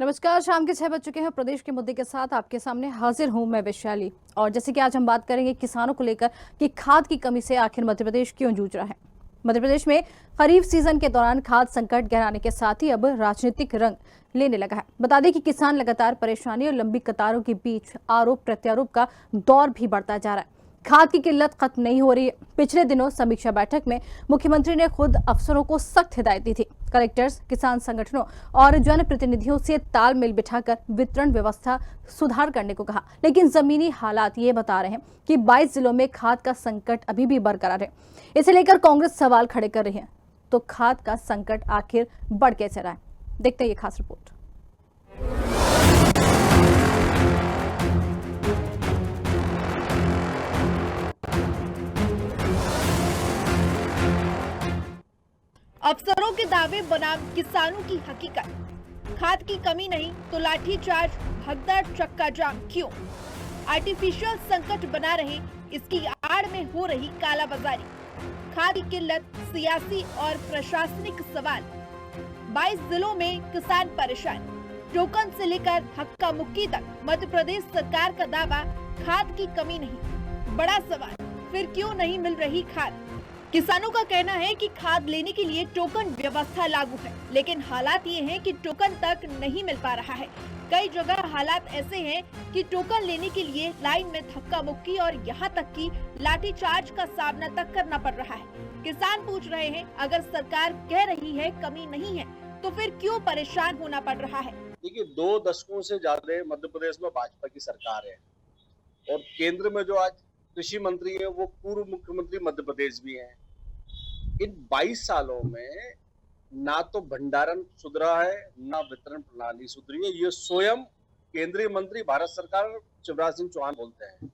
नमस्कार। शाम के 6 बज चुके हैं। प्रदेश के मुद्दे के साथ आपके सामने हाजिर हूं मैं वैशाली। और जैसे कि आज हम बात करेंगे किसानों को लेकर कि खाद की कमी से आखिर मध्य प्रदेश क्यों जूझ रहा है। मध्य प्रदेश में खरीफ सीजन के दौरान खाद संकट गहराने के साथ ही अब राजनीतिक रंग लेने लगा है। बता दें कि किसान लगातार परेशानी और लंबी कतारों के बीच आरोप प्रत्यारोप का दौर भी बढ़ता जा रहा है। खाद की किल्लत खत्म नहीं हो रही है। पिछले दिनों समीक्षा बैठक में मुख्यमंत्री ने खुद अफसरों को सख्त हिदायत दी थी। कलेक्टर्स, किसान संगठनों और जनप्रतिनिधियों से तालमेल बिठाकर वितरण व्यवस्था सुधार करने को कहा, लेकिन जमीनी हालात ये बता रहे हैं कि 22 जिलों में खाद का संकट अभी भी बरकरार है। इसे लेकर कांग्रेस सवाल खड़े कर रही है। तो खाद का संकट आखिर बढ़ कैसे रहा है, देखते हैं ये खास रिपोर्ट। अफसरों के दावे बनाम किसानों की हकीकत। खाद की कमी नहीं तो लाठीचार्ज, भगदड़, चक्का जाम क्यों? आर्टिफिशियल संकट बना रहे, इसकी आड़ में हो रही कालाबाजारी। खाद की किल्लत, सियासी और प्रशासनिक सवाल। 22 जिलों में किसान परेशान। टोकन से लेकर हक्का मुक्की तक मध्य प्रदेश सरकार का दावा खाद की कमी नहीं। बड़ा सवाल, फिर क्यों नहीं मिल रही खाद? किसानों का कहना है कि खाद लेने के लिए टोकन व्यवस्था लागू है, लेकिन हालात ये हैं कि टोकन तक नहीं मिल पा रहा है। कई जगह हालात ऐसे हैं कि टोकन लेने के लिए लाइन में धक्का मुक्की और यहाँ तक कि लाठीचार्ज का सामना तक करना पड़ रहा है। किसान पूछ रहे हैं, अगर सरकार कह रही है कमी नहीं है तो फिर क्यों परेशान होना पड़ रहा है? देखिए, 2 दशकों से ज्यादा मध्य प्रदेश में भाजपा की सरकार है और केंद्र में जो आज कृषि मंत्री है वो पूर्व मुख्यमंत्री मध्य प्रदेश भी हैं। इन 22 सालों में ना तो भंडारण सुधरा है, ना वितरण प्रणाली सुधरी है। ये स्वयं केंद्रीय मंत्री भारत सरकार शिवराज सिंह चौहान बोलते हैं।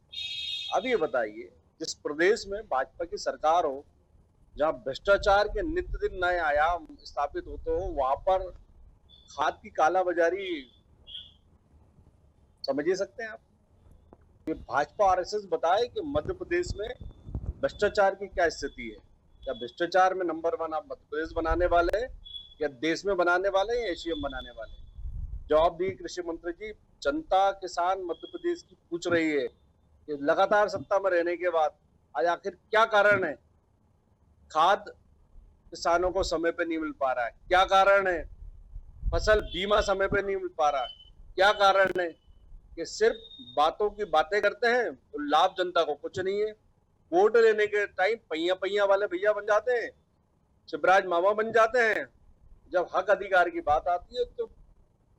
अब ये बताइए, जिस प्रदेश में भाजपा की सरकार हो, जहां भ्रष्टाचार के नित्य दिन नए आयाम स्थापित होते हो, वहां पर खाद की कालाबाजारी समझ ही सकते हैं आप। ये भाजपा आरएसएस बताए कि मध्य प्रदेश में भ्रष्टाचार की क्या स्थिति है। क्या भ्रष्टाचार में नंबर 1 आप मध्य प्रदेश बनाने वाले हैं या देश में बनाने वाले हैं या एशियम बनाने वाले हैं? जवाब दी कृषि मंत्री जी। जनता, किसान मध्य प्रदेश की पूछ रही है कि लगातार सत्ता में रहने के बाद आज आखिर क्या कारण है खाद किसानों को समय पे नहीं मिल पा रहा है? क्या कारण है फसल बीमा समय पे नहीं मिल पा रहा है? क्या कारण है कि सिर्फ बातों की बातें करते हैं और लाभ जनता को कुछ नहीं है? वोट लेने के टाइम पहिया वाले भैया बन जाते हैं, शिवराज मामा बन जाते हैं। जब हक अधिकार की बात आती है तो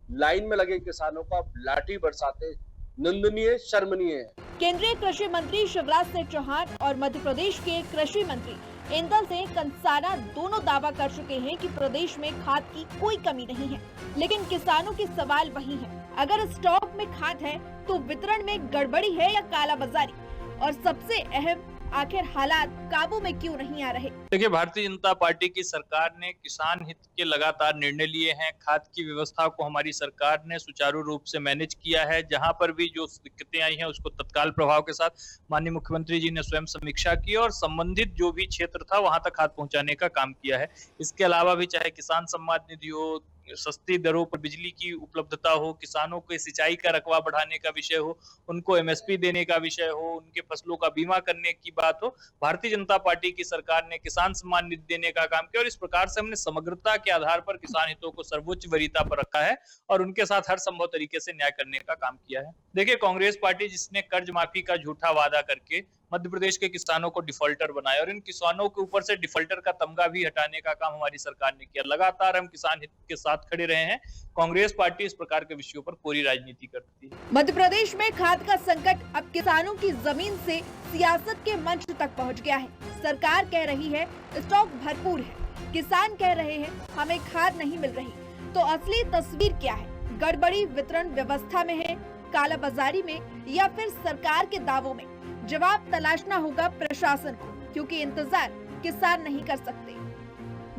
लाइन में लगे किसानों का लाठी बरसाते। निंदनीय, शर्मनीय है। केंद्रीय कृषि मंत्री शिवराज सिंह चौहान और मध्य प्रदेश के कृषि मंत्री इंदल सिंह कंसाना दोनों दावा कर चुके हैं कि प्रदेश में खाद की कोई कमी नहीं है, लेकिन किसानों के सवाल वही है। अगर स्टॉक में खाद है तो वितरण में गड़बड़ी है या कालाबाजारी? और सबसे अहम, आखिर हालात काबू में क्यों नहीं आ रहे? देखिए, भारतीय जनता पार्टी की सरकार ने किसान हित के लगातार निर्णय लिए हैं। खाद की व्यवस्था को हमारी सरकार ने सुचारू रूप से मैनेज किया है। जहां पर भी जो दिक्कतें आई हैं उसको तत्काल प्रभाव के साथ माननीय मुख्यमंत्री जी ने स्वयं समीक्षा की और संबंधित जो भी क्षेत्र था वहां तक खाद पहुंचाने का काम किया है। इसके अलावा भी चाहे किसान सम्मान निधि हो, सस्ती दरों पर बिजली की उपलब्धता हो, किसानों के सिंचाई का रकबा बढ़ाने का विषय हो, उनको एमएसपी देने का विषय हो, उनके फसलों का बीमा करने की बात हो, भारतीय जनता पार्टी की सरकार ने किसान सम्मान निधि देने का काम किया। और इस प्रकार से हमने समग्रता के आधार पर किसान हितों को सर्वोच्च वरीयता पर रखा है और उनके साथ हर संभव तरीके से न्याय करने का काम किया है। देखिए, कांग्रेस पार्टी जिसने कर्ज माफी का झूठा वादा करके मध्य प्रदेश के किसानों को डिफॉल्टर बनाया और इन किसानों के ऊपर से डिफॉल्टर का तमगा भी हटाने का काम हमारी सरकार ने किया। लगातार हम किसान हित के साथ खड़े रहे हैं। कांग्रेस पार्टी इस प्रकार के विषयों पर कोरी राजनीति करती है। मध्य प्रदेश में खाद का संकट अब किसानों की जमीन से सियासत के मंच तक पहुंच गया है। सरकार कह रही है स्टॉक भरपूर है, किसान कह रहे हैं हमें खाद नहीं मिल रही। तो असली तस्वीर क्या है? गड़बड़ी वितरण व्यवस्था में है, कालाबाजारी में, या फिर सरकार के दावों में? जवाब तलाशना होगा प्रशासन को, क्योंकि इंतजार किसान नहीं कर सकते।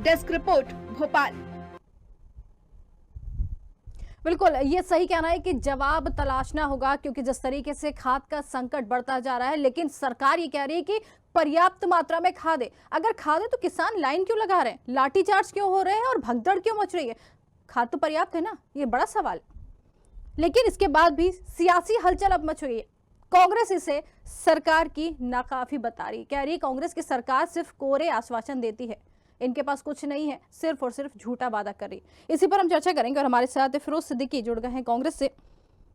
Desk report, Bhopal. बिल्कुल, ये सही कहना है कि जवाब तलाशना होगा, क्योंकि जिस तरीके से खाद का संकट बढ़ता जा रहा है, लेकिन सरकार ये कह रही है कि पर्याप्त मात्रा में खाद है। अगर खाद है तो किसान लाइन क्यों लगा रहे हैं, लाठीचार्ज क्यों हो रहे हैं और भगदड़ क्यों मच रही है? खाद तो पर्याप्त है ना, ये बड़ा सवाल। लेकिन इसके बाद भी सियासी हलचल अब मच रही है। कांग्रेस इसे सरकार की नाकाफी बता रही, कह रही है कांग्रेस की सरकार सिर्फ कोरे आश्वासन देती है, इनके पास कुछ नहीं है, सिर्फ और सिर्फ झूठा वादा कर रही। इसी पर हम चर्चा करेंगे और हमारे साथ फिरोज सिद्दीकी जुड़ गए हैं कांग्रेस से,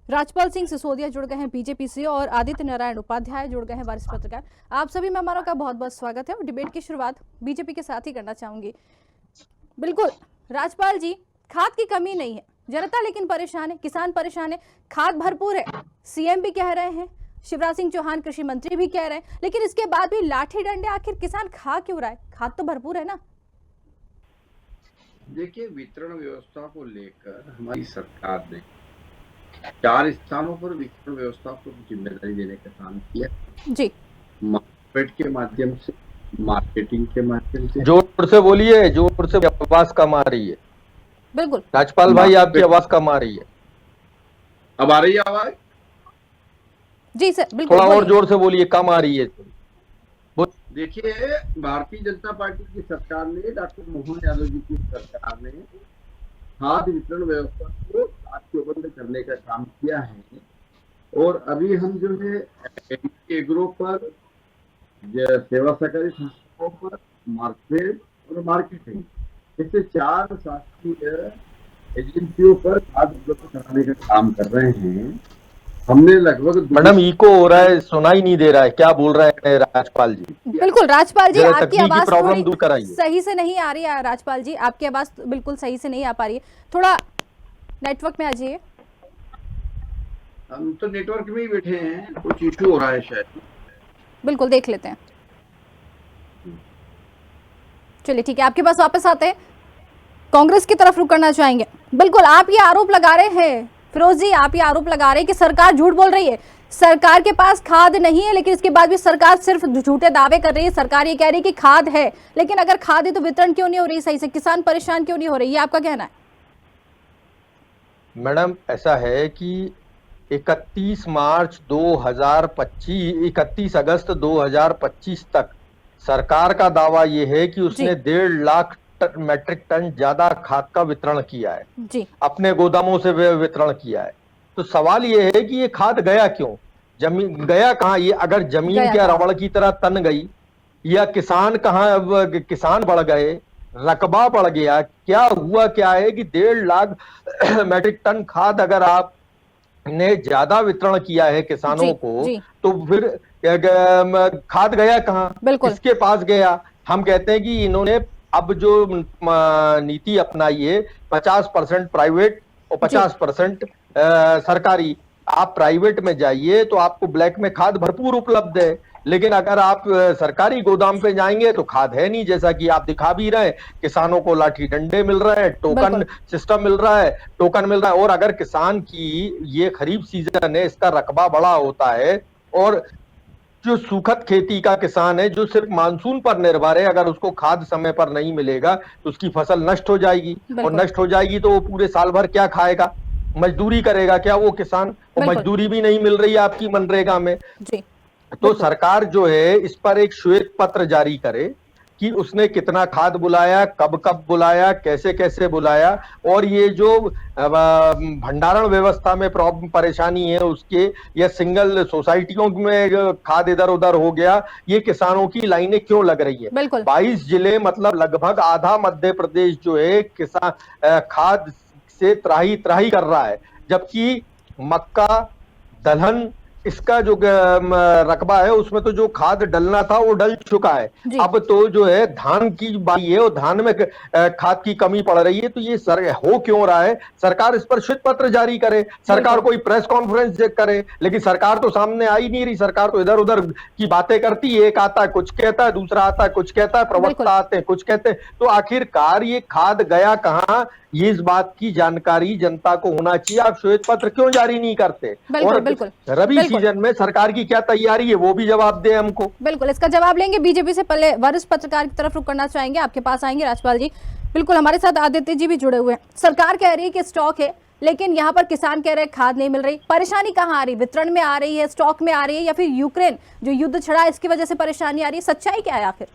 राजपाल सिंह सिसोदिया जुड़ गए हैं बीजेपी से और आदित्य नारायण उपाध्याय जुड़ गए हैं वरिष्ठ पत्रकार। आप सभी मेहमानों का बहुत बहुत स्वागत है और डिबेट की शुरुआत बीजेपी के साथ ही करना चाहूंगी। बिल्कुल राजपाल जी, खाद की कमी नहीं है, जनता लेकिन परेशान है, किसान परेशान है, खाद भरपूर है, सीएम भी कह रहे हैं, शिवराज सिंह चौहान कृषि मंत्री भी कह रहे हैं, लेकिन इसके बाद भी लाठी डंडे आखिर किसान खा क्यों रहा है? खाद तो भरपूर है ना। देखिए, वितरण व्यवस्था को लेकर हमारी सरकार ने 4 स्थानों पर वितरण व्यवस्था को जिम्मेदारी देने का काम किया जी। मार्केट के माध्यम से, मार्केटिंग के माध्यम से। जोर से बोलिए, जोर से, आवाज कम आ रही है। बिल्कुल राजपाल भाई, आपकी आवाज कम आ रही है। अब आ रही है आवाज? जी सर, बिल्कुल थोड़ा और जोर से बोलिए, कम आ रही है। देखिए, भारतीय जनता पार्टी की सरकार ने, डॉक्टर मोहन यादव जी की सरकार ने खाद्य वितरण व्यवस्था को चौबंद करने का काम किया है। और अभी हम जो है एग्रो पर, सेवा सहकारी संस्थाओं पर, मार्केट और मार्केटिंग, ऐसे 4 शासकीय एजेंसियों पर खाद्य उपलब्ध कराने का काम कर रहे हैं। हमने लगभग मैडम, इको हो रहा है, सुनाई नहीं दे रहा है, क्या बोल रहे हैं राजपाल जी? बिल्कुल राजपाल जी, आपकी आवाज प्रॉब्लम दूर कराइए। सही से नहीं आ रही है राजपाल जी, आपकी आवाज बिल्कुल सही से नहीं आ पा रही है, थोड़ा नेटवर्क में आ जाइए। हम तो नेटवर्क में ही बैठे हैं, कुछ इशू हो रहा है शायद। बिल्कुल देख लेते हैं। चलिए ठीक है, आपके पास वापस आते हैं, कांग्रेस की तरफ रुख करना चाहेंगे। बिल्कुल आप ये आरोप लगा रहे हैं फिरोज जी, आप ये आरोप लगा रहे हैं कि सरकार झूठ बोल रही है, सरकार के पास खाद नहीं है, लेकिन इसके बाद भी सरकार सिर्फ झूठे दावे कर रही है। सरकार ये कह रही है कि खाद है, लेकिन अगर खाद है तो वितरण क्यों नहीं हो रही सही से, किसान परेशान क्यों नहीं हो रही, ये आपका कहना है? मैडम, ऐसा है कि 31 अगस्त 2025 तक सरकार का दावा ये है कि उसने 1.5 लाख मैट्रिक टन ज्यादा खाद का वितरण किया है जी, अपने गोदामों से वितरण किया है। तो सवाल ये है कि ये खाद गया क्यों, जमीन गया कहाँ? ये अगर जमीन क्या रबड़ की तरह तन गई, या किसान कहाँ, किसान बढ़ गए, रकबा बढ़ गया, क्या हुआ? क्या है कि 1.5 लाख मैट्रिक टन खाद अगर आपने ज्यादा वितरण किया है किसानों को, तो फिर खाद गया कहाँ? किसके पास गया? हम कहते हैं कि इन्होंने अब जो नीति अपनाई है 50% प्राइवेट और 50% सरकारी। आप प्राइवेट में जाइए तो आपको ब्लैक में खाद भरपूर उपलब्ध है, लेकिन अगर आप सरकारी गोदाम पे जाएंगे तो खाद है नहीं, जैसा कि आप दिखा भी रहे हैं। किसानों को लाठी डंडे मिल रहे हैं, टोकन सिस्टम मिल रहा है, और अगर किसान की ये खरीफ सीजन है, इसका रकबा बड़ा होता है, और जो सुखद खेती का किसान है, जो सिर्फ मानसून पर निर्भर है, अगर उसको खाद समय पर नहीं मिलेगा तो उसकी फसल नष्ट हो जाएगी, और नष्ट हो जाएगी तो वो पूरे साल भर क्या खाएगा? मजदूरी करेगा क्या वो किसान? और मजदूरी भी नहीं मिल रही है आपकी मनरेगा में जी। तो सरकार जो है इस पर एक श्वेत पत्र जारी करे कि उसने कितना खाद बुलाया, कब कब बुलाया, कैसे कैसे बुलाया, और ये जो भंडारण व्यवस्था में प्रॉब्लम परेशानी है उसके, या सिंगल सोसाइटियों में खाद इधर उधर हो गया, ये किसानों की लाइनें क्यों लग रही है? 22 जिले, मतलब लगभग आधा मध्य प्रदेश जो है किसान खाद से त्राही त्राही कर रहा है, जबकि मक्का, दलहन, इसका जो रकबा है उसमें तो जो खाद डलना था वो डल चुका है। अब तो जो है धान की बारी है और धान में खाद की कमी पड़ रही है। तो ये हो क्यों रहा है? सरकार इस पर श्वेत पत्र जारी करे, सरकार कोई प्रेस कॉन्फ्रेंस करे, लेकिन सरकार तो सामने आ ही नहीं रही। सरकार तो इधर उधर की बातें करती है, एक आता है कुछ कहता है, दूसरा आता है कुछ कहता है, प्रवक्ता आते हैं कुछ कहते हैं। तो आखिरकार ये खाद गया कहाँ, ये इस बात की जानकारी जनता को होना चाहिए। आप श्वेत पत्र क्यों जारी नहीं करते? और रबी सीजन में सरकार की क्या तैयारी है वो भी जवाब दे हमको। बिल्कुल, इसका जवाब लेंगे। बीजेपी से पहले वरिष्ठ पत्रकार की तरफ रुख करना चाहेंगे, आपके पास आएंगे राजपाल जी। बिल्कुल, हमारे साथ आदित्य जी भी जुड़े हुए हैं। सरकार कह रही है कि स्टॉक है, लेकिन यहाँ पर किसान कह रहे हैं खाद नहीं मिल रही। परेशानी कहाँ आ रही? वितरण में आ रही है, स्टॉक में आ रही है, या फिर यूक्रेन जो युद्ध छिड़ा इसकी वजह से परेशानी आ रही है? सच्चाई क्या है आखिर?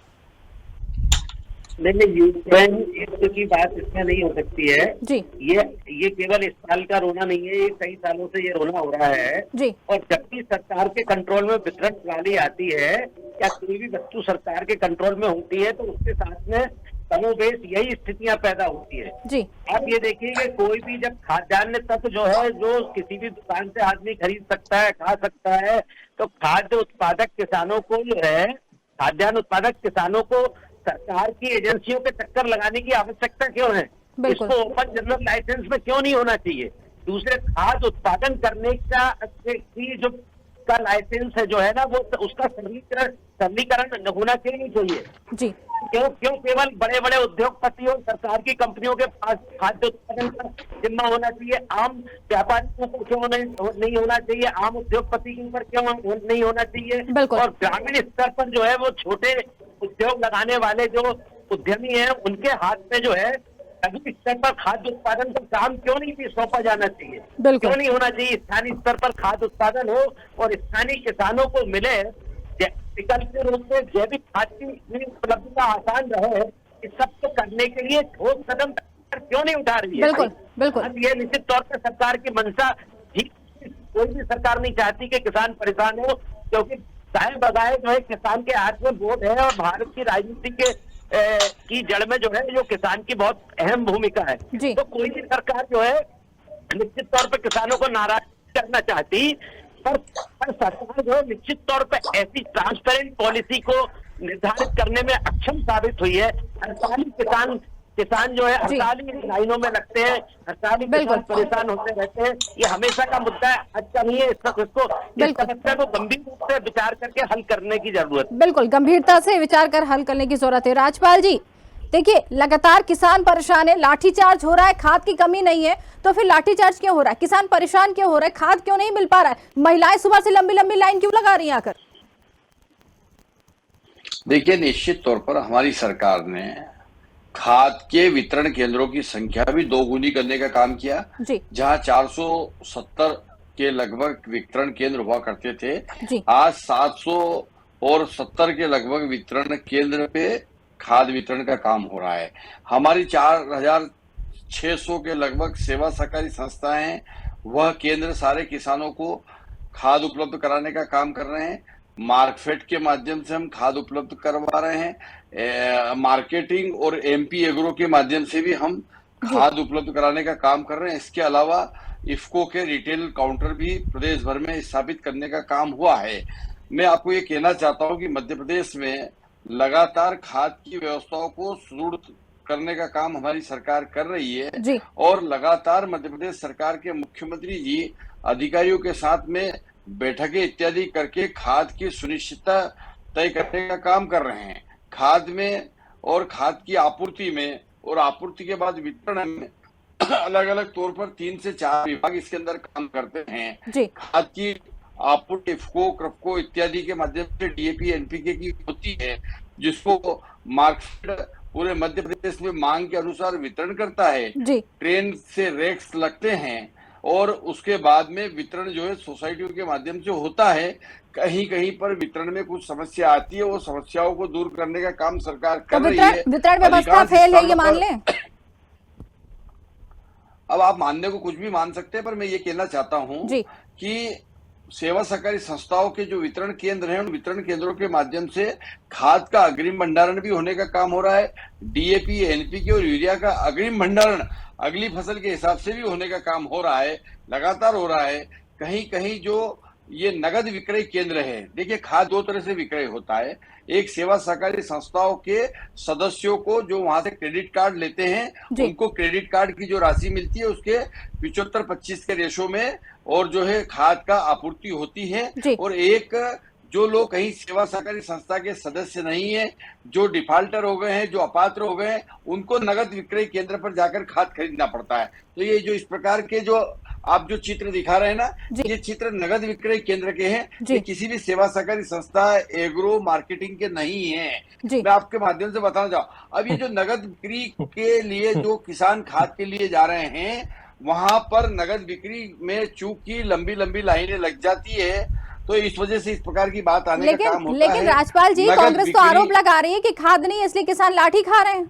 नहीं, यूक्रेन युद्ध की बात इसमें नहीं हो सकती है जी ये केवल इस साल का रोना नहीं है, ये कई सालों से ये रोना हो रहा है जी और जब भी सरकार के कंट्रोल में वितरण प्रणाली आती है या कोई भी वस्तु सरकार के कंट्रोल में होती है तो उसके साथ में कमोबेश यही स्थितियां पैदा होती है। जी आप ये देखिए कि कोई भी जब खाद्यान्न तक जो है जो किसी भी दुकान से आदमी खरीद सकता है, खा सकता है, तो खाद्य उत्पादक किसानों को जो है खाद्यान्न उत्पादक किसानों को सरकार की एजेंसियों के चक्कर लगाने की आवश्यकता क्यों है? बिल्कुल। इसको ओपन जनरल लाइसेंस में क्यों नहीं होना चाहिए? दूसरे खाद्य उत्पादन करने का की जो का लाइसेंस है जो है ना वो उसका सरलीकरण होना चाहिए। जी क्यों केवल बड़े बड़े उद्योगपतियों सरकार की कंपनियों के पास खाद्य उत्पादन का जिम्मा होना चाहिए, आम व्यापारियों को क्यों नहीं होना चाहिए, आम उद्योगपति के ऊपर क्यों नहीं होना चाहिए? बिल्कुल। और ग्रामीण स्तर पर जो है वो छोटे उद्योग लगाने वाले जो उद्यमी हैं उनके हाथ में जो है सभी स्तर पर खाद्य उत्पादन का काम क्यों नहीं सौंपा जाना चाहिए? बिल्कुल। क्यों नहीं होना चाहिए? स्थानीय स्तर पर खाद्य उत्पादन हो और स्थानीय किसानों को मिले विकल्प के रूप में जैविक खाद की उपलब्धता आसान रहे, इस सब को करने के लिए ठोस कदम क्यों नहीं उठा रही है? बिल्कुल बिल्कुल। अब ये निश्चित तौर पर सरकार की मंशा ठीक, कोई भी सरकार नहीं चाहती कि किसान परेशान हो, क्योंकि दाएं बगाए जो है किसान के हाथ में वोट है और भारत की राजनीति के की जड़ में जो है जो किसान की बहुत अहम भूमिका है। जी। तो कोई भी सरकार जो है निश्चित तौर पर किसानों को नाराज करना चाहती, पर सरकार जो है निश्चित तौर पर ऐसी ट्रांसपेरेंट पॉलिसी को निर्धारित करने में अक्षम साबित हुई है। हड़ताली किसान जो है हड़ताली लाइनों में लगते हैं, हड़ताली किसान परेशान होते रहते हैं, ये हमेशा का मुद्दा है, आज का नहीं है। इसको इस समस्या को गंभीर रूप से विचार करके हल करने की जरूरत है। बिल्कुल गंभीरता से विचार कर हल करने की जरूरत है। राजपाल जी देखिए, लगातार किसान परेशान है, लाठीचार्ज हो रहा है, खाद की कमी नहीं है, तो फिर लाठीचार्ज क्यों हो रहा है? किसान परेशान क्यों हो रहा है? खाद क्यों नहीं मिल पा रहा है? महिलाएं सुबह से लंबी लंबी लाइन क्यों लगा रही हैं आकर? देखिए, निश्चित तौर पर हमारी सरकार ने खाद के वितरण केंद्रों की संख्या भी दोगुनी करने का काम किया। जहां 470 के लगभग वितरण केंद्र हुआ करते थे, आज 770 के लगभग वितरण केंद्र पे खाद वितरण का काम हो रहा है। हमारी 4600 के लगभग सेवा सहकारी संस्थाएं हैं, वह केंद्र सारे किसानों को खाद उपलब्ध कराने का काम कर रहे हैं। मार्कफेड के माध्यम से हम खाद उपलब्ध करवा रहे हैं, मार्केटिंग और एमपी एग्रो के माध्यम से भी हम खाद उपलब्ध कराने का काम कर रहे हैं। इसके अलावा इफ्को के रिटेल काउंटर भी प्रदेश भर में स्थापित करने का काम हुआ है। मैं आपको ये कहना चाहता हूं कि मध्य प्रदेश में लगातार खाद की व्यवस्थाओं को सुदृढ़ करने का काम हमारी सरकार कर रही है और लगातार मध्य प्रदेश सरकार के मुख्यमंत्री जी अधिकारियों के साथ में बैठकें इत्यादि करके खाद की सुनिश्चितता तय करने का काम कर रहे हैं। खाद में और खाद की आपूर्ति में और आपूर्ति के बाद वितरण में अलग अलग तौर पर 3 से 4 विभाग इसके अंदर काम करते हैं। खाद की आपूर्ति इफ्को, क्रफको इत्यादि के माध्यम से डीएपी, एनपीके की होती है, जिसको मार्कफेड पूरे मध्य प्रदेश में मांग के अनुसार वितरण करता है। ट्रेन से रैक्स लगते हैं और उसके बाद में वितरण जो है सोसाइटियों के माध्यम से होता है। कहीं कहीं पर वितरण में कुछ समस्या आती है, वो समस्याओं को दूर करने का काम सरकार कर रही है। वितरण व्यवस्था फेल है ये मान लें? अब आप मानने को कुछ भी मान सकते हैं, पर मैं ये कहना चाहता हूं कि सेवा सहकारी संस्थाओं के जो वितरण केंद्र हैं, उन वितरण केंद्रों के माध्यम से खाद का अग्रिम भंडारण भी होने का काम हो रहा है। डीएपी, एनपीके और यूरिया का अग्रिम भंडारण अगली फसल के हिसाब से भी होने का काम हो रहा है, लगातार हो रहा है। कहीं कहीं जो ये नगद विक्रय केंद्र है, देखिए खाद 2 तरह से विक्रय होता है। एक सेवा सहकारी संस्थाओं के सदस्यों को जो वहां से क्रेडिट कार्ड लेते हैं, उनको क्रेडिट कार्ड की जो राशि मिलती है उसके 75-25 के रेशो में और जो है खाद का आपूर्ति होती है। और एक जो लोग कहीं सेवा सहकारी संस्था के सदस्य नहीं है, जो डिफाल्टर हो गए हैं, जो अपात्र हो गए हैं, उनको नगद विक्रय केंद्र पर जाकर खाद खरीदना पड़ता है। तो ये जो इस प्रकार के जो आप जो चित्र दिखा रहे हैं ना, ये चित्र नगद विक्रय केंद्र के हैं, ये किसी भी सेवा सहकारी संस्था एग्रो मार्केटिंग के नहीं है। मैं आपके माध्यम से बताना चाहूँ, अब ये जो नगद बिक्री के लिए जो किसान खाद के लिए जा रहे हैं, वहां पर नगद बिक्री में चूंकि लंबी लंबी लाइनें लग जाती है, तो इस वजह से इस प्रकार की बात आने का काम होता है। लेकिन राजपाल जी, कांग्रेस तो आरोप लगा रही है कि खाद नहीं है इसलिए किसान लाठी खा रहे हैं।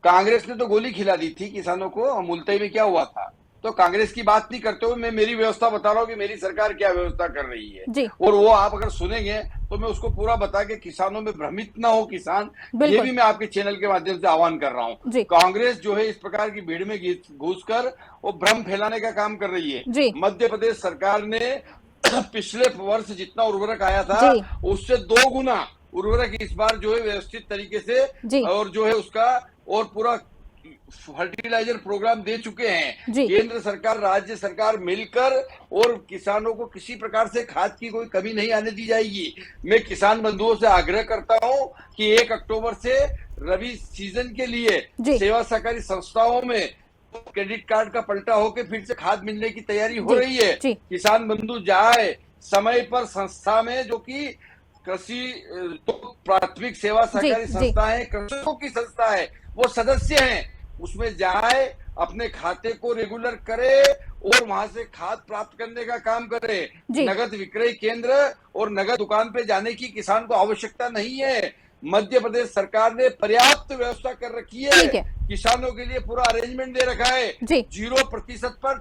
कांग्रेस ने तो गोली खिला दी थी किसानों को। मुल्तई में क्या हुआ था? तो कांग्रेस की बात नहीं करते हुए मैं मेरी व्यवस्था बता रहा हूँ कि मेरी सरकार क्या व्यवस्था कर रही है जी। और वो आप अगर सुनेंगे तो मैं उसको पूरा बता के किसानों में भ्रमित ना हो किसान, ये भी मैं आपके चैनल के माध्यम से आह्वान कर रहा हूँ। कांग्रेस जो है इस प्रकार की भीड़ में घुसकर वो भ्रम फैलाने का काम कर रही है। मध्य प्रदेश सरकार ने पिछले वर्ष जितना उर्वरक आया था उससे 2 गुना उर्वरक इस बार जो है व्यवस्थित तरीके से और जो है उसका और पूरा फर्टिलाइजर प्रोग्राम दे चुके हैं। केंद्र सरकार राज्य सरकार मिलकर, और किसानों को किसी प्रकार से खाद की कोई कमी नहीं आने दी जाएगी। मैं किसान बंधुओं से आग्रह करता हूं कि 1 अक्टूबर से रबी सीजन के लिए सेवा सहकारी संस्थाओं में क्रेडिट कार्ड का पलटा होकर फिर से खाद मिलने की तैयारी हो रही है। किसान बंधु जाए समय पर संस्था में, जो कि कृषि तो प्राथमिक सेवा सहकारी संस्था है, कृषकों की संस्था है, वो सदस्य हैं, उसमें जाए, अपने खाते को रेगुलर करे और वहां से खाद प्राप्त करने का काम करे। नगद विक्रय केंद्र और नगद दुकान पे जाने की किसान को आवश्यकता नहीं है। मध्य प्रदेश सरकार ने पर्याप्त व्यवस्था कर रखी है। किसानों के लिए पूरा अरेंजमेंट दे रखा है। 0% पर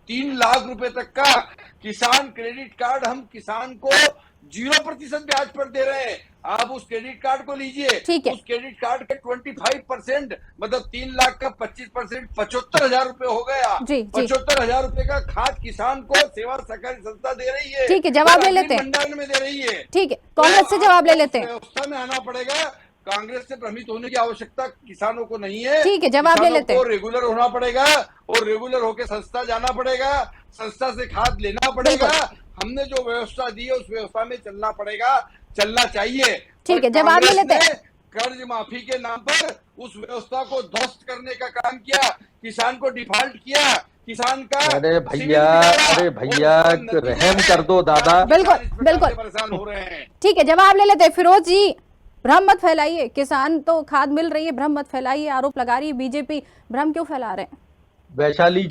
3 लाख रुपए तक का किसान क्रेडिट कार्ड हम किसान को 0% ब्याज पर दे रहे हैं। आप उस क्रेडिट कार्ड को लीजिए, उस क्रेडिट कार्ड के 25% मतलब 3 लाख का 25% 75,000 रुपए हो गया। 75,000 रुपए का खाद किसान को सेवा सहकारी संस्था दे रही है। ठीक है, जवाब ले लेते हैं। भंडारण में दे रही है। ठीक है, कांग्रेस से जवाब ले लेते हैं। व्यवस्था में आना पड़ेगा। कांग्रेस से भ्रमित होने की आवश्यकता किसानों को नहीं है। ठीक है, जवाब ले लेते हैं। रेगुलर होना पड़ेगा और रेगुलर होकर संस्था जाना पड़ेगा, संस्था से खाद लेना पड़ेगा। हमने जो व्यवस्था दी है उस व्यवस्था में चलना पड़ेगा, चलना चाहिए। ठीक है, जवाब ले लेते हैं। कर्ज माफी के नाम पर उस व्यवस्था को ध्वस्त करने का काम किया, किसान को डिफॉल्ट किया, किसान का अरे भैया रहम कर दो दादा। बिल्कुल परेशान हो रहे हैं। ठीक है, जवाब ले लेते हैं। फिरोज जी, भ्रम मत फैलाइए, किसान तो खाद मिल रही है, भ्रम मत फैलाइए। आरोप लगा रही है बीजेपी, भ्रम क्यों फैला रहे हैं? वैशाली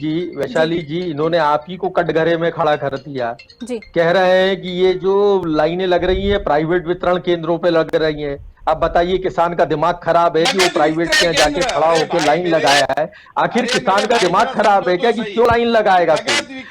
जी इन्होंने आप ही को कटघरे में खड़ा कर दिया। कह रहे हैं कि ये जो लाइनें लग रही है प्राइवेट वितरण केंद्रों पे लग रही हैं। अब बताइए, किसान का दिमाग खराब है कि वो प्राइवेट के जाके खड़ा होकर लाइन लगाया है? आखिर किसान का दिमाग खराब है क्या कि क्यों लाइन लगाएगा?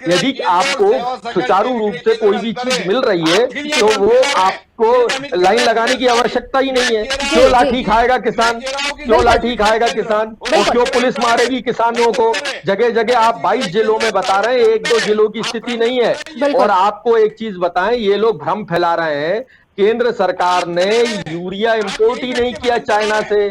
यदि आपको सुचारू रूप से कोई भी चीज मिल रही है तो वो आपको लाइन लगाने की आवश्यकता ही नहीं है। क्यों लाठी खाएगा किसान? क्यों लाठी खाएगा किसान? और क्यों पुलिस मारेगी किसानों को? जगह जगह आप 22 जिलों में बता रहे हैं, 1-2 जिलों की स्थिति नहीं है। और आपको एक चीज बताएं, ये लोग भ्रम फैला रहे हैं। केंद्र सरकार ने यूरिया इंपोर्ट ही नहीं किया चाइना से,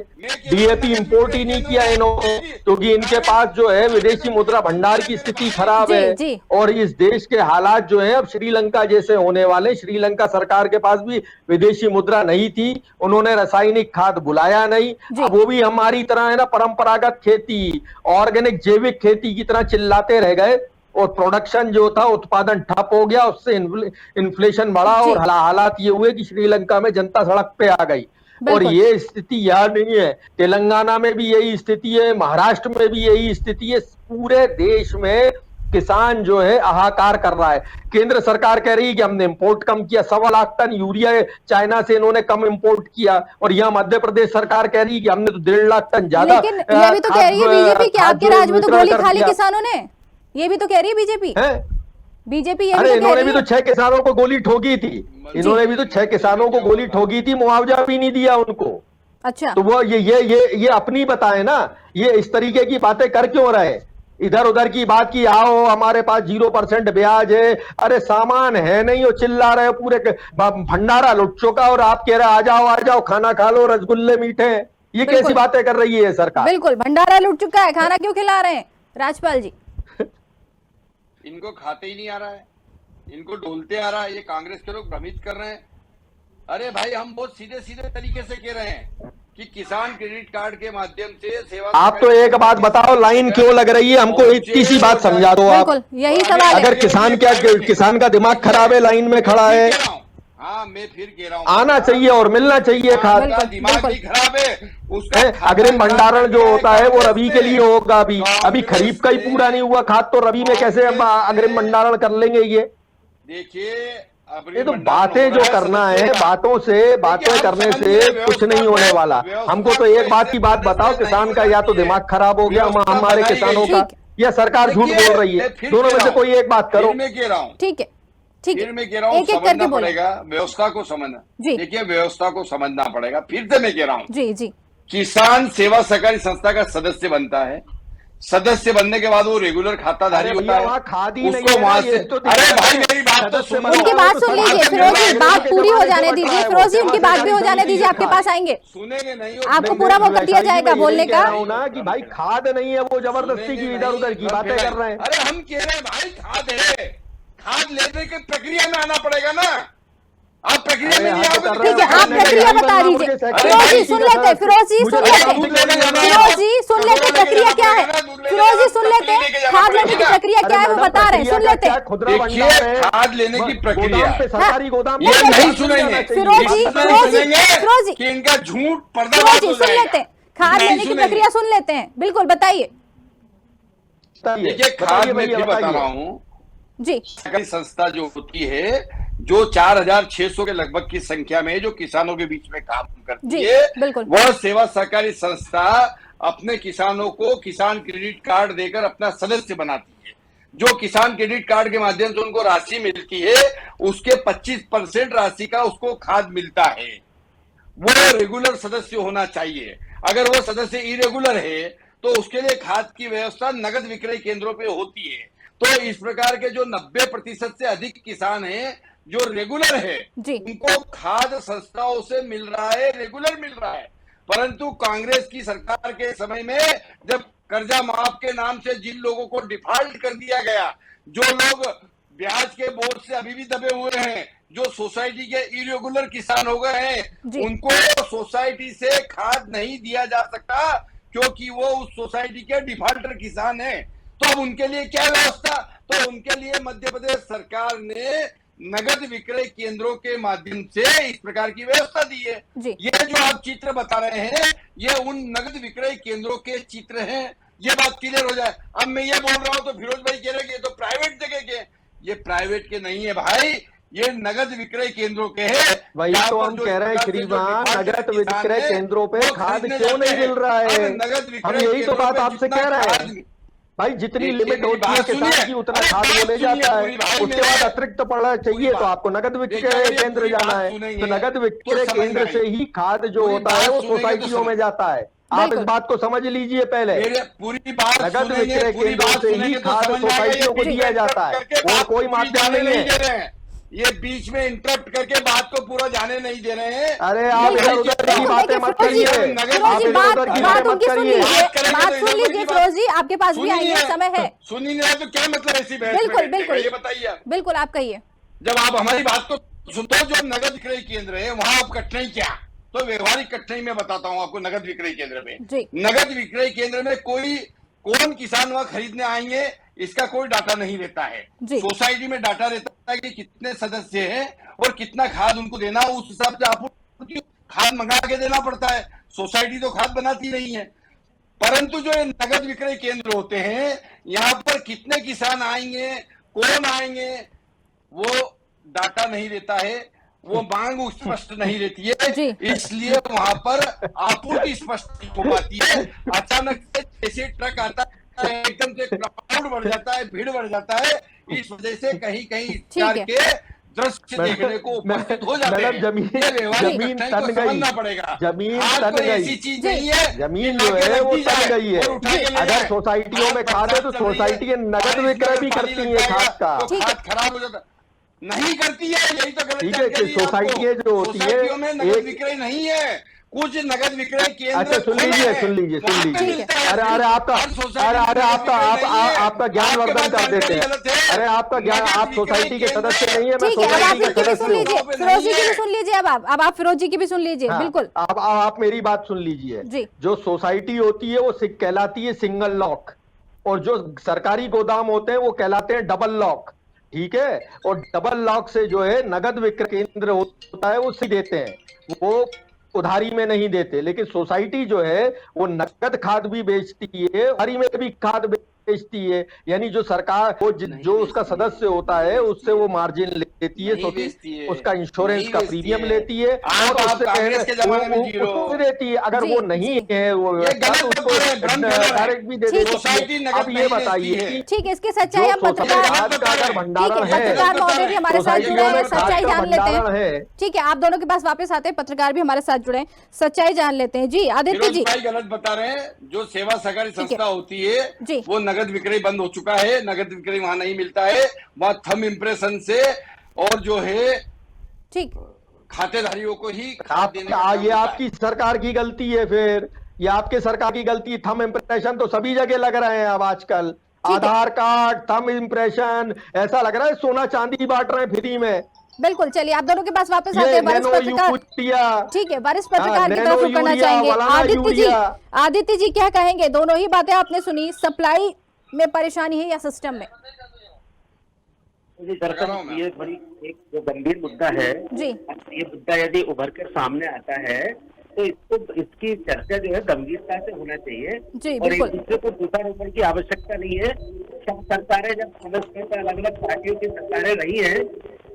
डीएपी इंपोर्ट ही नहीं किया इन्होंने, क्योंकि इनके पास जो है विदेशी मुद्रा भंडार की स्थिति खराब है। और इस देश के हालात जो है अब श्रीलंका जैसे होने वाले। श्रीलंका सरकार के पास भी विदेशी मुद्रा नहीं थी, उन्होंने रासायनिक खाद बुलाया नहीं। अब वो भी हमारी तरह है ना, परंपरागत खेती, ऑर्गेनिक जैविक खेती की तरह चिल्लाते रह गए और प्रोडक्शन जो था, उत्पादन ठप हो गया। उससे इन्फ्लेशन बढ़ा और हालात ये हुए कि श्रीलंका में जनता सड़क पे आ गई। और ये स्थिति यहाँ नहीं है, तेलंगाना में भी यही स्थिति है, महाराष्ट्र में भी यही स्थिति है। पूरे देश में किसान जो है हाहाकार कर रहा है। केंद्र सरकार कह रही है कि हमने इंपोर्ट कम किया, 1.25 लाख टन यूरिया चाइना से इन्होंने कम इंपोर्ट किया। और यहाँ मध्य प्रदेश सरकार कह रही है कि हमने तो 1.5 लाख टन ज्यादा। लेकिन ये भी तो कह रही है बीजेपी कि आपके राज्य में तो गोली खा ली किसानों ने, ये भी तो कह रही है बीजेपी। बीजेपी अरे इन्होंने भी तो 6 किसानों को गोली ठोकी थी। इन्होंने भी तो 6 किसानों को गोली ठोकी थी, मुआवजा भी नहीं दिया उनको। अच्छा, तो वो ये अपनी बताए ना, ये इस तरीके की बातें कर क्यों रहे? इधर उधर की बात की, आओ हमारे पास 0% ब्याज है। अरे सामान है नहीं, वो चिल्ला रहे, पूरे भंडारा लुट चुका और आप कह रहे आ जाओ खाना खा लो, रसगुल्ले मीठे हैं। ये कैसी बातें कर रही है सरकार? बिल्कुल, भंडारा लुट चुका है, खाना क्यों खिला रहे हैं राजपाल जी? इनको खाते ही नहीं आ रहा है, इनको ढोलते आ रहा है। ये कांग्रेस के लोग भ्रमित कर रहे हैं। अरे भाई, हम बहुत सीधे तरीके से कह रहे हैं कि किसान क्रेडिट कार्ड के माध्यम से सेवा। आप तो एक बात बताओ, लाइन क्यों लग रही है? हमको इतनी सी बात समझा दो आप। यही सवाल है। अगर किसान का दिमाग खराब है, लाइन में खड़ा है, हाँ मैं फिर कह रहा हूँ, आना चाहिए और मिलना चाहिए खाद। दिमाग भी खराब है उसका। अग्रिम भंडारण जो होता है वो रबी के लिए होगा। अभी खरीफ का ही पूरा नहीं हुआ खाद, तो रबी में कैसे हम अग्रिम भंडारण कर लेंगे? ये देखिए ये तो बातें जो करना है, बातें करने से कुछ नहीं होने वाला। हमको तो एक बात की बात बताओ, किसान का या तो दिमाग खराब हो गया हमारे किसानों का, या सरकार झूठ बोल रही है, दोनों में से कोई एक बात करो। मैं कह रहा हूँ, ठीक है, ठीक है, फिर मैं कह रहा हूँ, समझना पड़ेगा व्यवस्था को समझना। देखिए व्यवस्था को समझना पड़ेगा, फिर से मैं कह रहा हूँ, जी जी, किसान सेवा सहकारी संस्था का सदस्य बनता है, सदस्य बनने के बाद वो रेगुलर खाताधारी होता है, उसको वहां से, अरे भाई मेरी बात तो सुनो, उनकी बात सुन लीजिए फिरोजी, बात पूरी हो जाने दीजिए फिरोजी, उनकी बात भी हो जाने दीजिए, आपके पास आएंगे, सुनेंगे नहीं, आपको पूरा मौका दिया जाएगा बोलने का। ना कि भाई खाद नहीं है, वो जबरदस्ती की इधर उधर की बातें कर रहे हैं। अरे हम कह रहे हैं भाई खाद है, खाद लेने की प्रक्रिया में आना पड़ेगा ना, आप प्रक्रिया में नहीं आओगे। ठीक है, आप प्रक्रिया बता दीजिए। फिरोजी सुन लेते, फिरोजी सुन लेते, फिरोजी सुन लेते, प्रक्रिया क्या है, फिरोजी सुन लेते, खाद लेने की प्रक्रिया क्या है वो बता रहे हैं, सुन लेते। देखिए खाद लेने की प्रक्रिया सरकारी गोदाम ये नहीं सुनेंगे फिरोजी कि इनका झूठ पर्दाफाश हो सुन लेते, खाद लेने की प्रक्रिया सुन लेते हैं, बिल्कुल बताइए। देखिए खाद में भी बता रहा हूँ जी, सरकारी संस्था जो होती है, जो 4600 के लगभग की संख्या में जो किसानों के बीच में काम करती है, वह सेवा सहकारी संस्था अपने किसानों को किसान क्रेडिट कार्ड देकर अपना सदस्य बनाती है। जो किसान क्रेडिट कार्ड के माध्यम से उनको राशि मिलती है, उसके 25% राशि का उसको खाद मिलता है। वो रेगुलर सदस्य होना चाहिए। अगर वो सदस्य इरेगुलर है तो उसके लिए खाद की व्यवस्था नगद विक्रय केंद्रों पे होती है। तो इस प्रकार के जो 90% से अधिक किसान हैं जो रेगुलर है, उनको खाद संस्थाओं से मिल रहा है, रेगुलर मिल रहा है। परंतु कांग्रेस की सरकार के समय में जब कर्जा माफ के नाम से जिन लोगों को डिफॉल्ट कर दिया गया, जो लोग ब्याज के बोझ से अभी भी दबे हुए हैं, जो सोसाइटी के इरेगुलर किसान हो गए हैं, उनको सोसाइटी से खाद नहीं दिया जा सकता क्योंकि वो उस सोसाइटी के डिफॉल्टर किसान हैं। तो अब उनके लिए क्या व्यवस्था? तो उनके लिए मध्य प्रदेश सरकार ने नगद विक्रय केंद्रों के माध्यम से इस प्रकार की व्यवस्था दी है। ये जो आप चित्र बता रहे हैं, ये उन नगद विक्रय केंद्रों के चित्र हैं। ये बात क्लियर हो जाए। अब मैं ये बोल रहा हूं तो फिरोज भाई कह रहे हैं कि ये तो प्राइवेट जगह के, ये प्राइवेट के नहीं है भाई, ये नगद विक्रय केंद्रों के हैं। वही तो हम कह रहे हैं श्रीमान, नगद विक्रय केंद्रों पे खाद क्यों नहीं मिल रहा है? हम यही तो बात आपसे कह रहे हैं भाई, जितनी लिमिट होती है किसान की उतना खाद वो ले जाता है, उसके बाद अतिरिक्त पड़ना चाहिए तो आपको नगद विक्रय केंद्र जाना है। तो नगद विक्रय केंद्र से ही खाद जो होता है वो सोसाइटियों में जाता है। आप इस बात को समझ लीजिए पहले, पूरी बात नगद विक्रय केंद्रों से ही खाद सोसाइटियों को दिया जाता है, और कोई माध्यम नहीं है। ये बीच में इंटरप्ट करके बात को पूरा जाने नहीं दे रहे हैं। अरे आप इधर उधर की बातें मत करिए, बात उनकी सुन लीजिए, बात सुन लीजिए फिरोजी, आपके पास भी आएंगे, समय है। सुन ही नहीं रहे तो क्या मतलब ऐसी बहस? बिल्कुल बिल्कुल, ये बताइए, बिल्कुल आप कहिए। जब आप हमारी बात को सुनते हो, जो नगद विक्रय केंद्र है वहां आप कठिनाई क्या? तो व्यवहारिक कठिनाई में बताता हूँ आपको। नगद विक्रय केंद्र में, नगद विक्रय केंद्र में कौन किसान वहां खरीदने आएंगे इसका कोई डाटा नहीं रहता है। सोसाइटी में डाटा रहता है कि कितने सदस्य हैं और कितना खाद उनको देना, उस हिसाब से आपूर्ति खाद मंगा के देना पड़ता है। सोसाइटी तो खाद बनाती नहीं है। परंतु जो ये नगद विक्रय केंद्र होते हैं, यहाँ पर कितने किसान आएंगे, कौन आएंगे, वो डाटा नहीं रहता है, वो मांग स्पष्ट नहीं रहती है, इसलिए वहां पर आपूर्ति स्पष्ट हो पाती है। अचानक से जैसे ट्रक आता है एकदम से क्राउड बढ़ जाता है, भीड़ बढ़ जाता है, इस वजह से कहीं कहीं के दृश्य देखने को उपस्थित हो जाते हैं। जमीन तन गई, पड़ेगा जमीन तन गई, ऐसी चीज नहीं है, जमीन जो है वो तन गई है। अगर सोसाइटियों में खाद है तो सोसाइटी नगद विक्रय भी करती है खाद का। खाद खराब हो जाता नहीं करती है, यही तो गलत ठीक है कि सोसाइटियां जो होती है नगद विक्रय नहीं है, कुछ नगद विक्रय केंद्र। अच्छा सुन लीजिए। अरे आपका ज्ञान वर्धन कर देते हैं। अरे आपका ज्ञान, आप सोसाइटी के सदस्य नहीं है, मैं सोसाइटी के सदस्य हूँ। फिरोजी की भी सुन लीजिए, अब आप फिरोजी की भी सुन लीजिए। बिल्कुल, अब आप मेरी बात सुन लीजिए। जो सोसाइटी होती है वो कहलाती है सिंगल लॉक, और जो सरकारी गोदाम होते हैं वो कहलाते हैं डबल लॉक। ठीक है, और डबल लॉक से जो है नगद विक्रय केंद्र होता है वो सी देते हैं, वो उधारी में नहीं देते। लेकिन सोसाइटी जो है वो नगद खाद भी बेचती है, उधारी में भी खाद बेचती है, यानी जो सरकार वो जो उसका सदस्य होता है उससे वो मार्जिन लेती है, उसका इंश्योरेंस का प्रीमियम लेती है और उससे देती है। अगर वो नहीं है वो उसको डायरेक्ट भी दे देती है। अब ये बताइए, ठीक है, इसकी सच्चाई हम पत्रकार महोदय भी हमारे साथ जुड़े हैं, सच्चाई जान लेते हैं। ठीक है, आप दोनों के पास वापस आते हैं, पत्रकार भी हमारे साथ जुड़े हैं, सच्चाई जान लेते हैं। जी आदित्य जी, गलत बता रहे हैं। जो सेवा सहकारी संस्था होती है वो नगद विक्रय बंद हो चुका है, नगद विक्रय वहां नहीं मिलता है, वहां थंब इम्प्रेशन से और जो है ठीक खातेदारियों को ही ये आपकी सरकार की गलती है। फिर ये आपके सरकार की गलती। थंब इम्प्रेशन तो सभी जगह लग रहे हैं अब आजकल, आधार कार्ड, थंब इम्प्रेशन, ऐसा लग रहा है सोना चांदी बांट रहे हैं फ्री में। बिल्कुल, चलिए आप दोनों के पास वापस आते हैं। वरिष्ठ पत्रकार, ठीक है, वरिष्ठ पत्रकार की तरफ रुकना चाहेंगे। आदित्य जी क्या कहेंगे? दोनों ही बातें आपने सुनी, सप्लाई में परेशानी है या सिस्टम में? दरअसल ये बड़ी एक जो गंभीर मुद्दा है जी, ये मुद्दा यदि उभर कर सामने आता है तो इसकी चर्चा जो है गंभीरता से होना चाहिए जी, और एक दूसरे को दोषारोपण की आवश्यकता नहीं है। सब सरकारें जब समझते हैं, अलग अलग पार्टियों की सरकारें रही हैं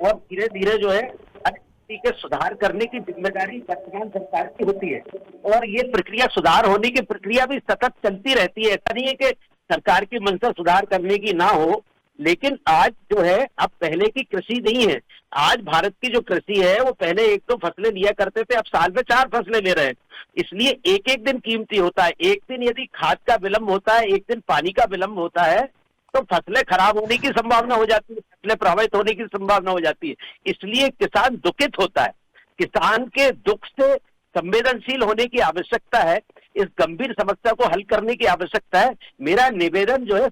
और धीरे धीरे जो है स्थिति के सुधार करने की जिम्मेदारी वर्तमान सरकार की होती है और ये प्रक्रिया, सुधार होने की प्रक्रिया भी सतत चलती रहती है। ऐसा नहीं है कि सरकार की मंशा सुधार करने की ना हो, लेकिन आज जो है अब पहले की कृषि नहीं है। आज भारत की जो कृषि है वो पहले 1-2 फसलें लिया करते थे, अब साल में 4 फसलें ले रहे हैं। इसलिए एक एक दिन कीमती होता है। एक दिन यदि खाद का विलंब होता है, एक दिन पानी का विलंब होता है तो फसलें खराब होने की संभावना हो जाती है, फसलें प्रभावित होने की संभावना हो जाती है। इसलिए किसान दुखित होता है। किसान के दुख से संवेदनशील होने की आवश्यकता है। इस गंभीर समस्या को हल करने की आवश्यकता है। मेरा निवेदन जो है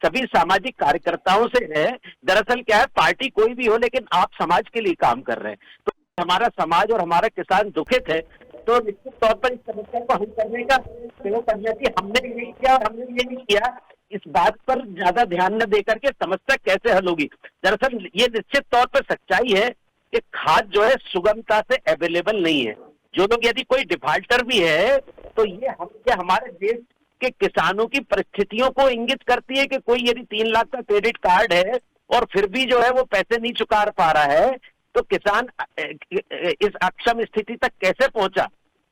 सभी सामाजिक कार्यकर्ताओं से है। दरअसल क्या है, पार्टी कोई भी हो लेकिन आप समाज के लिए काम कर रहे हैं, तो हमारा समाज और हमारा किसान दुखित है, तो निश्चित तौर पर इस समस्या को हल करने का प्रयोग करना चाहिए। हमने ये नहीं किया और हमने ये नहीं किया, इस बात पर ज्यादा ध्यान न देकर के समस्या कैसे हल होगी। दरअसल ये निश्चित तौर पर सच्चाई है कि खाद जो है सुगमता से अवेलेबल नहीं है। जो लोग, यदि कोई डिफाल्टर भी है तो ये हमारे देश के किसानों की परिस्थितियों को इंगित करती है कि कोई यदि 3 लाख का क्रेडिट कार्ड है और फिर भी जो है वो पैसे नहीं चुका पा रहा है, तो किसान इस अक्षम स्थिति तक कैसे पहुंचा,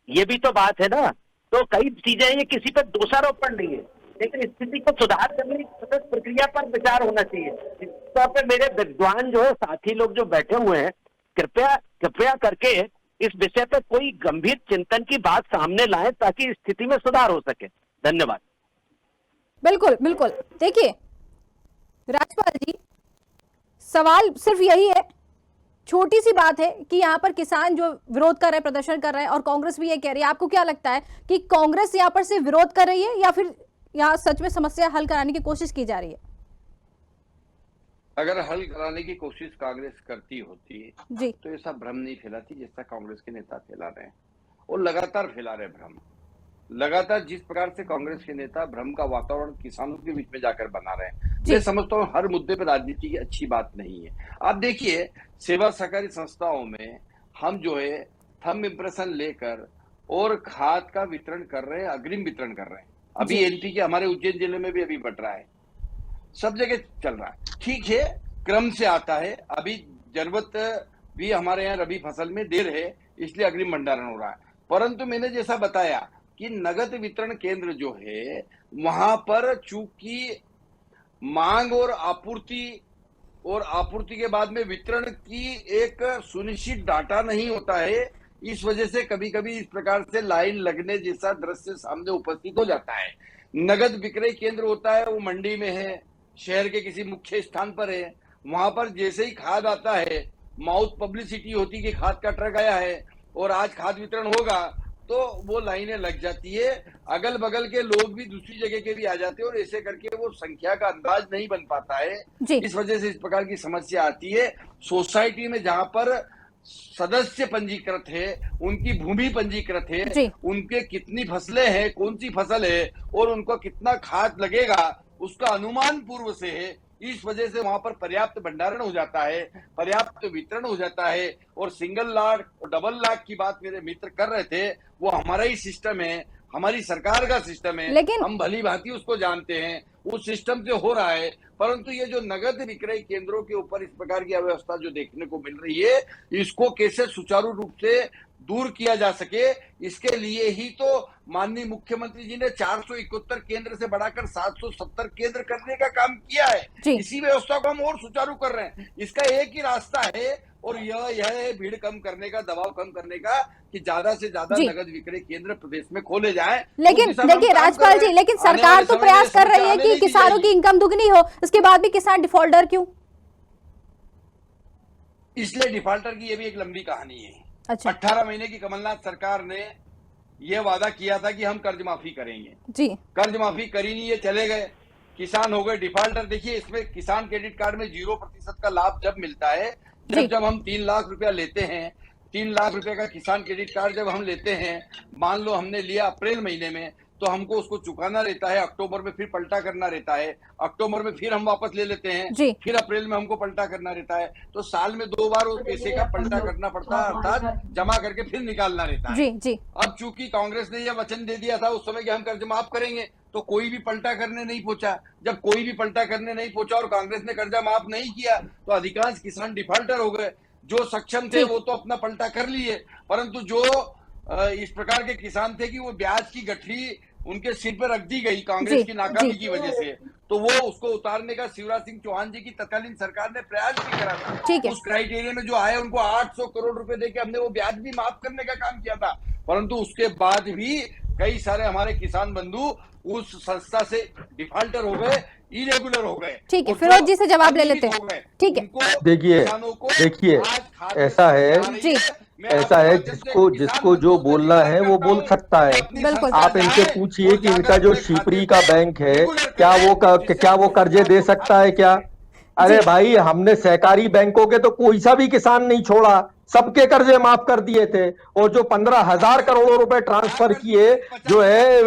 ये भी तो बात है ना। तो कई चीजें, ये किसी पर दोषारोपण नहीं है, लेकिन स्थिति को सुधार करने की सतत प्रक्रिया पर विचार होना चाहिए। इस तौर पर मेरे विद्वान जो है, साथी लोग जो बैठे हुए हैं, कृपया करके इस विषय पर कोई गंभीर चिंतन की बात सामने लाएं ताकि स्थिति में सुधार हो सके। धन्यवाद। बिल्कुल बिल्कुल। देखिए राजपाल जी, सवाल सिर्फ यही है, छोटी सी बात है कि यहाँ पर किसान जो विरोध कर रहे हैं, प्रदर्शन कर रहे हैं, और कांग्रेस भी ये कह रही है। आपको क्या लगता है कि कांग्रेस यहाँ पर सिर्फ विरोध कर रही है या फिर यहाँ सच में समस्या हल कराने की कोशिश की जा रही है? अगर हल कराने की कोशिश कांग्रेस करती होती जी, तो ऐसा भ्रम नहीं फैलाती जैसा कांग्रेस के नेता फैला रहे हैं, और लगातार फैला रहे भ्रम। लगातार जिस प्रकार से कांग्रेस के नेता भ्रम का वातावरण किसानों के बीच में जाकर बना रहे हैं, मैं समझता हूँ हर मुद्दे पर राजनीति की अच्छी बात नहीं है। आप देखिए, सेवा सहकारी संस्थाओं में हम जो है थंब इम्प्रेशन लेकर और खाद का वितरण कर रहे हैं, अग्रिम वितरण कर रहे हैं। अभी एनपी के हमारे उज्जैन जिले में भी अभी बढ़ रहा है, सब जगह चल रहा है। ठीक है, क्रम से आता है। अभी जरूरत भी हमारे यहाँ रबी फसल में देर है, इसलिए अग्रिम भंडारण हो रहा है। परंतु मैंने जैसा बताया कि नगद वितरण केंद्र जो है, वहां पर चूंकि मांग और आपूर्ति के बाद में वितरण की एक सुनिश्चित डाटा नहीं होता है, इस वजह से कभी कभी इस प्रकार से लाइन लगने जैसा दृश्य सामने उपस्थित हो जाता है। नगद विक्रय केंद्र होता है, वो मंडी में है, शहर के किसी मुख्य स्थान पर है, वहां पर जैसे ही खाद आता है, माउथ पब्लिसिटी होती कि खाद का ट्रक आया है और आज खाद वितरण होगा, तो वो लाइनें लग जाती है। अगल बगल के लोग भी दूसरी जगह के भी आ जाते हैं और ऐसे करके वो संख्या का अंदाज नहीं बन पाता है। इस वजह से इस प्रकार की समस्या आती है। सोसाइटी में जहां पर सदस्य पंजीकृत है, उनकी भूमि पंजीकृत है, उनके कितनी फसलें हैं, कौन सी फसल है और उनको कितना खाद लगेगा, उसका अनुमान पूर्व से है। इस वजह से वहां पर पर्याप्त भंडारण हो जाता है, पर्याप्त वितरण हो जाता है। और सिंगल लाख और डबल लाख की बात मेरे मित्र कर रहे थे, वो हमारा ही सिस्टम है, हमारी सरकार का सिस्टम है, लेकिन हम भली भांति उसको जानते हैं। उस सिस्टम से हो रहा है। परंतु ये जो नगद विक्रय केंद्रों के ऊपर इस प्रकार की अव्यवस्था जो देखने को मिल रही है, इसको कैसे सुचारू रूप से दूर किया जा सके, इसके लिए ही तो माननीय मुख्यमंत्री जी ने 471 केंद्र से बढ़ाकर 770 केंद्र करने का काम किया है। इसी व्यवस्था को हम और सुचारू कर रहे हैं। इसका एक ही रास्ता है और यह है भीड़ कम करने का, दबाव कम करने का, कि ज्यादा से ज्यादा नगद विक्रय केंद्र प्रदेश में खोले जाएं। लेकिन देखिए राजपाल जी, लेकिन सरकार तो प्रयास कर रही है कि किसानों की इनकम दुगनी हो, इसके बाद भी किसान डिफॉल्टर क्यों? इसलिए डिफॉल्टर की ये भी एक लंबी कहानी है। अच्छा। 18 महीने की कमलनाथ सरकार ने यह वादा किया था कि हम कर्ज माफी करेंगे जी। कर्ज माफी करी नहीं, ये चले गए, किसान हो गए डिफॉल्टर। देखिए इसमें किसान क्रेडिट कार्ड में 0% का लाभ जब मिलता है, जब हम 3 लाख रुपया लेते हैं, 3 लाख रुपए का किसान क्रेडिट कार्ड जब हम लेते हैं, मान लो हमने लिया अप्रैल महीने में, तो हमको उसको चुकाना रहता है, अक्टूबर में फिर पलटा करना रहता है, अक्टूबर में फिर हम वापस ले लेते हैं, फिर अप्रैल में हमको पलटा करना रहता है। तो साल में 2 बार उस पैसे का पलटा करना पड़ता है, अर्थात जमा करके फिर निकालना रहता है। अब चूंकि कांग्रेस ने यह वचन दे दिया था उस समय कि हम कर्ज माफ करेंगे, तो कोई भी पलटा करने नहीं पहुंचा। जब कोई भी पलटा करने नहीं पहुंचा और कांग्रेस ने कर्जा माफ नहीं किया, तो अधिकांश किसान डिफॉल्टर हो गए। जो सक्षम थे वो तो अपना पलटा कर लिए, परंतु जो इस प्रकार के किसान थे कि वो ब्याज की गठरी उनके सिर पर रख दी गई कांग्रेस की नाकामी की वजह से, तो वो उसको उतारने का शिवराज सिंह चौहान जी की तत्कालीन सरकार ने प्रयास भी करा था। उस क्राइटेरिया में जो आए उनको 800 करोड़ रुपए देके हमने वो ब्याज भी माफ करने का काम किया था, परंतु उसके बाद भी कई सारे हमारे किसान बंधु उस संस्था से डिफॉल्टर हो गए, इरेगुलर हो गए। ठीक है, फिरोज जी से जवाब ले लेते हैं। ठीक है, देखिए ऐसा है जिसको जो बोलना है वो बोल सकता है। आप इनसे पूछिए कि इनका जो शिवपुरी का बैंक है क्या वो कर्जे दे सकता है क्या? अरे भाई, हमने सहकारी बैंकों के तो कोई सा भी किसान नहीं छोड़ा, सबके कर्जे माफ कर दिए थे। और जो 15,000 करोड़ रुपए ट्रांसफर किए, जो है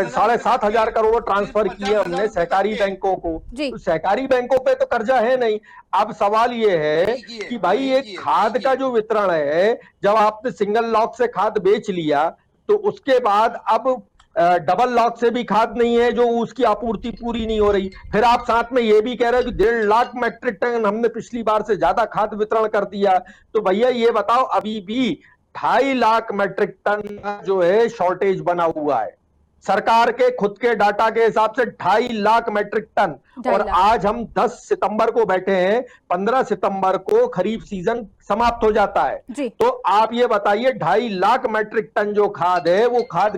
7,500 करोड़ ट्रांसफर किए हमने सहकारी बैंकों को, तो सहकारी बैंकों पे तो कर्जा है नहीं। अब सवाल ये है कि भाई ये खाद का जो वितरण है, जब आपने सिंगल लॉक से खाद बेच लिया, तो उसके बाद अब डबल लॉक से भी खाद नहीं है, जो उसकी आपूर्ति पूरी नहीं हो रही। फिर आप साथ में ये भी कह रहे हो कि 1.5 लाख मैट्रिक टन हमने पिछली बार से ज्यादा खाद वितरण कर दिया। तो भैया ये बताओ, अभी भी 2.5 लाख मैट्रिक टन जो है शॉर्टेज बना हुआ है। सरकार के खुद के डाटा के हिसाब से 2.5 लाख मैट्रिक टन, और आज हम 10 सितंबर को बैठे हैं, 15 सितंबर को खरीफ सीजन समाप्त हो जाता है। तो आप ये बताइए 2.5 लाख मैट्रिक टन जो खाद है, वो खाद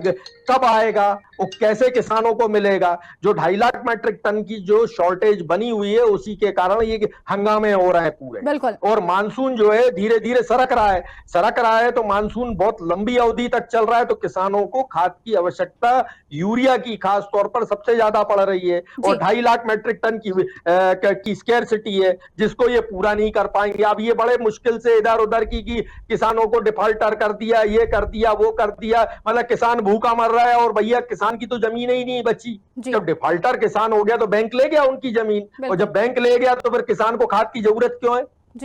कब आएगा, वो कैसे किसानों को मिलेगा? जो 2.5 लाख मैट्रिक टन की जो शॉर्टेज बनी हुई है, उसी के कारण ये हंगामे हो रहे हैं पूरे। और मानसून जो है धीरे धीरे सरक रहा है, तो मानसून बहुत लंबी अवधि तक चल रहा है, तो किसानों को खाद की आवश्यकता यूरिया की खास तौर पर सबसे ज्यादा पड़ रही है। और 2.5 लाख मैट्रिक टन की स्केर्सिटी है, जिसको ये पूरा नहीं कर पाएंगे। अब ये बड़े मुश्किल से इधर उधर की किसानों को डिफॉल्टर कर दिया, ये कर दिया, वो कर दिया, मतलब किसान भूखा मर रहा है। और भैया किसान की तो जमीन ही नहीं बची। जब डिफॉल्टर किसान हो गया तो बैंक ले गया उनकी जमीन, और जब बैंक ले गया तो फिर किसान को खाद की जरूरत क्यों है?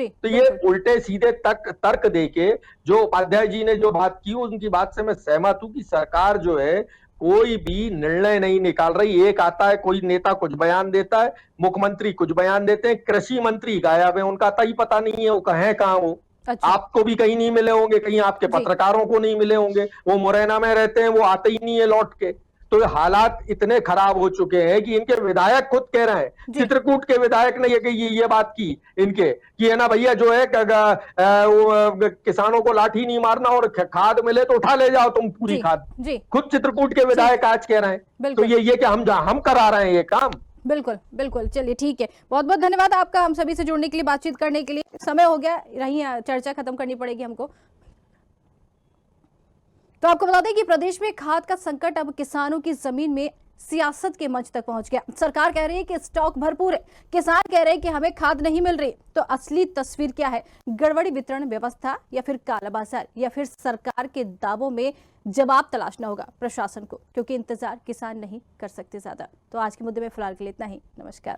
तो ये उल्टे सीधे तर्क देके जो उपाध्याय जी ने जो बात की, उनकी बात से मैं सहमत हूं कि सरकार जो है कोई भी निर्णय नहीं निकाल रही। एक आता है, कोई नेता कुछ बयान देता है, मुख्यमंत्री कुछ बयान देते हैं, कृषि मंत्री गायब है, उनका तय पता नहीं है वो कहाँ वो। अच्छा। आपको भी कहीं नहीं मिले होंगे, कहीं आपके पत्रकारों को नहीं मिले होंगे, वो मुरैना में रहते हैं, वो आते ही नहीं है लौट के। तो हालात इतने खराब हो चुके हैं कि इनके विधायक खुद कह रहे हैं, चित्रकूट के विधायक ने ये बात की इनके कि है ना भैया, जो है किसानों को लाठी नहीं मारना, और खाद मिले तो उठा ले जाओ तुम पूरी खाद। खुद चित्रकूट के विधायक आज कह रहे हैं। तो ये कि हम करा रहे हैं ये काम। बिल्कुल बिल्कुल, चलिए ठीक है, बहुत बहुत धन्यवाद आपका हम सभी से जुड़ने के लिए, बातचीत करने के लिए। समय हो गया, रही चर्चा खत्म करनी पड़ेगी हमको। तो आपको बता दें कि प्रदेश में खाद का संकट अब किसानों की जमीन में सियासत के मंच तक पहुंच गया। सरकार कह रही है कि स्टॉक भरपूर है, किसान कह रहे हैं कि हमें खाद नहीं मिल रही। तो असली तस्वीर क्या है? गड़बड़ी वितरण व्यवस्था, या फिर काला बाजार, या फिर सरकार के दावों में जवाब तलाशना होगा प्रशासन को, क्योंकि इंतजार किसान नहीं कर सकते ज्यादा। तो आज के मुद्दे में फिलहाल के लिए इतना ही। नमस्कार।